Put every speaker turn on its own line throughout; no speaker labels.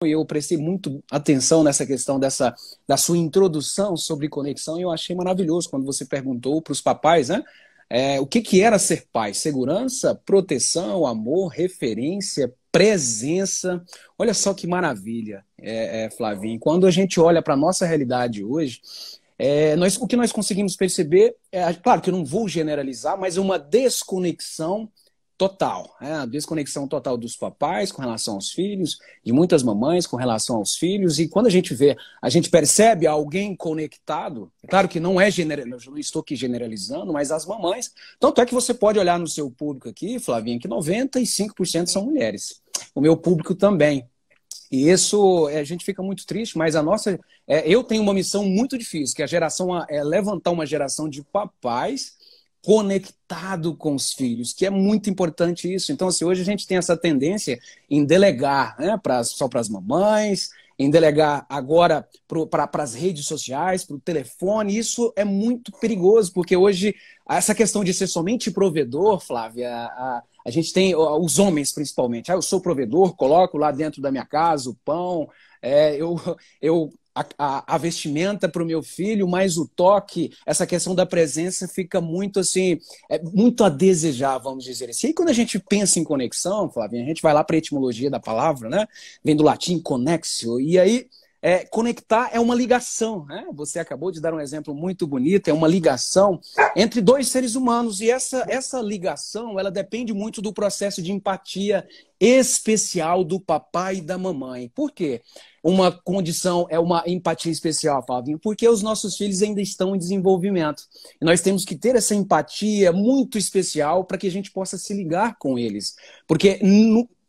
e eu prestei muito atenção nessa questão da sua introdução sobre conexão, e eu achei maravilhoso quando você perguntou para os papais, né? O que que era ser pai? Segurança, proteção, amor, referência, presença. Olha só que maravilha, Flavinho. Quando a gente olha para a nossa realidade hoje, o que nós conseguimos perceber claro que eu não vou generalizar, mas uma desconexão total, a desconexão total dos papais com relação aos filhos, de muitas mamães com relação aos filhos, e quando a gente percebe alguém conectado, é claro que não eu não estou aqui generalizando, mas as mamães, tanto é que você pode olhar no seu público aqui, Flavinha, que 95% são mulheres, o meu público também. E isso, a gente fica muito triste, mas eu tenho uma missão muito difícil, que é levantar uma geração de papais conectado com os filhos, que é muito importante isso. Então, assim, hoje a gente tem essa tendência em delegar, né, só para as mamães, em delegar agora para as redes sociais, para o telefone. Isso é muito perigoso, porque hoje essa questão de ser somente provedor, Flávia, a gente tem os homens principalmente. Eu sou provedor, coloco lá dentro da minha casa o pão, eu a vestimenta para o meu filho, mas o toque, essa questão da presença fica muito assim, muito a desejar, vamos dizer assim. E aí, quando a gente pensa em conexão, Flavinha, a gente vai lá para a etimologia da palavra, né? Vem do latim connexio, e aí conectar é uma ligação, né? Você acabou de dar um exemplo muito bonito, é uma ligação entre dois seres humanos, e essa ligação, ela depende muito do processo de empatia especial do papai e da mamãe. Por quê? Uma condição é uma empatia especial, Flavinho, porque os nossos filhos ainda estão em desenvolvimento. E nós temos que ter essa empatia muito especial para que a gente possa se ligar com eles. Porque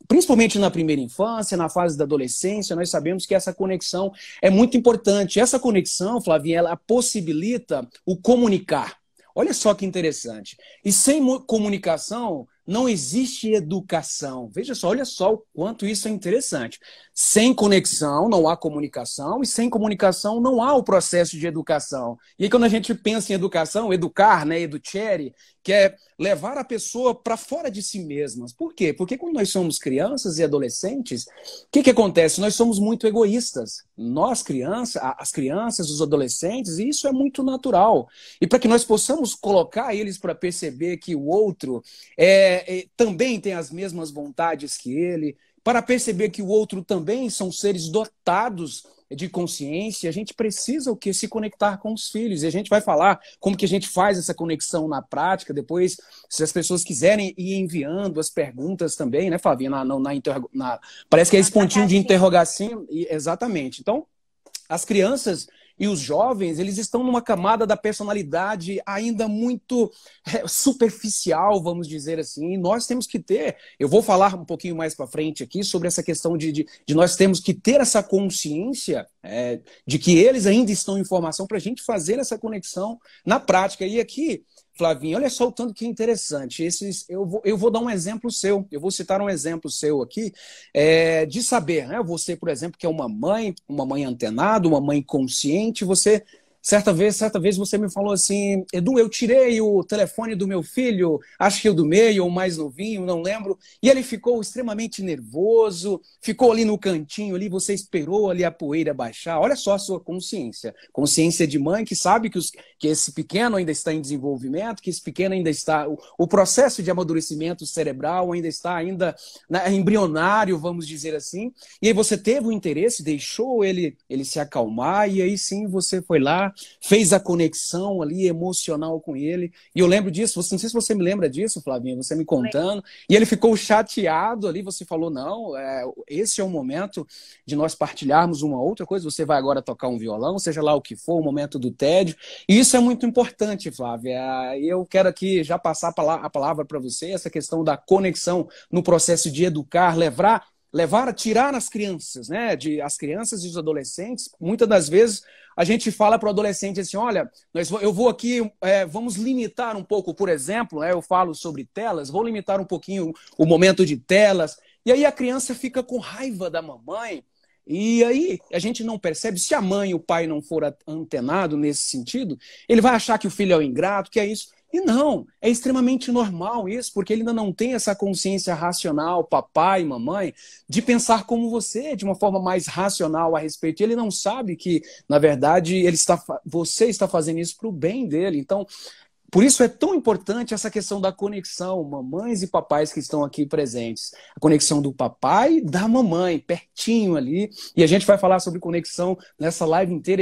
principalmente na primeira infância, na fase da adolescência, nós sabemos que essa conexão é muito importante. Essa conexão, Flavinha, ela possibilita o comunicar. Olha só que interessante. E sem comunicação, não existe educação. Veja só, olha só o quanto isso é interessante. Sem conexão, não há comunicação, e sem comunicação, não há o processo de educação. E aí, quando a gente pensa em educação, educar, né, educere, que é levar a pessoa para fora de si mesmas. Por quê? Porque quando nós somos crianças e adolescentes, o que acontece? Nós somos muito egoístas. Nós, as crianças, os adolescentes, e isso é muito natural. E para que nós possamos colocar eles para perceber que o outro também tem as mesmas vontades que ele, para perceber que o outro também são seres dotados de consciência, a gente precisa o quê? Se conectar com os filhos. E a gente vai falar como que a gente faz essa conexão na prática. Depois, se as pessoas quiserem ir enviando as perguntas também, né, Flavinha? Parece que é esse pontinho de interrogação. Exatamente. Então, as crianças e os jovens, eles estão numa camada da personalidade ainda muito superficial, vamos dizer assim. E nós temos que ter, eu vou falar um pouquinho mais para frente aqui sobre essa questão de nós temos que ter essa consciência de que eles ainda estão em formação para a gente fazer essa conexão na prática. E aqui, Flavinho, olha só o tanto que é interessante. Eu vou dar um exemplo seu, eu vou citar um exemplo seu aqui, de saber, né? Você, por exemplo, que é uma mãe antenada, uma mãe consciente, você, certa vez você me falou assim, Edu, eu tirei o telefone do meu filho, acho que o do meio, ou mais novinho, não lembro, e ele ficou extremamente nervoso, ficou ali no cantinho, ali, você esperou ali a poeira baixar. Olha só a sua consciência de mãe que sabe que esse pequeno ainda está em desenvolvimento, que esse pequeno ainda está, o processo de amadurecimento cerebral ainda está embrionário, vamos dizer assim, e aí você teve o interesse, deixou ele se acalmar, e aí sim você foi lá, fez a conexão ali emocional com ele. E eu lembro disso, não sei se você me lembra disso, Flavinha, você me contando. E ele ficou chateado ali, você falou, não, esse é o momento de nós partilharmos uma outra coisa, você vai agora tocar um violão, seja lá o que for, o momento do tédio. E isso é muito importante, Flávia. Eu quero aqui já passar a palavra para você, essa questão da conexão no processo de educar, tirar as crianças, né? As crianças e os adolescentes, muitas das vezes a gente fala para o adolescente assim, olha, eu vou aqui, vamos limitar um pouco, por exemplo, né, eu falo sobre telas, vou limitar um pouquinho o momento de telas, e aí a criança fica com raiva da mamãe, e aí a gente não percebe, se a mãe e o pai não for antenado nesse sentido, ele vai achar que o filho é o ingrato, que é isso. E não, é extremamente normal isso, porque ele ainda não tem essa consciência racional, papai, mamãe, de pensar como você, de uma forma mais racional a respeito. E ele não sabe que, na verdade, você está fazendo isso para o bem dele. Então, por isso é tão importante essa questão da conexão, mamães e papais que estão aqui presentes. A conexão do papai e da mamãe, pertinho ali. E a gente vai falar sobre conexão nessa live inteira.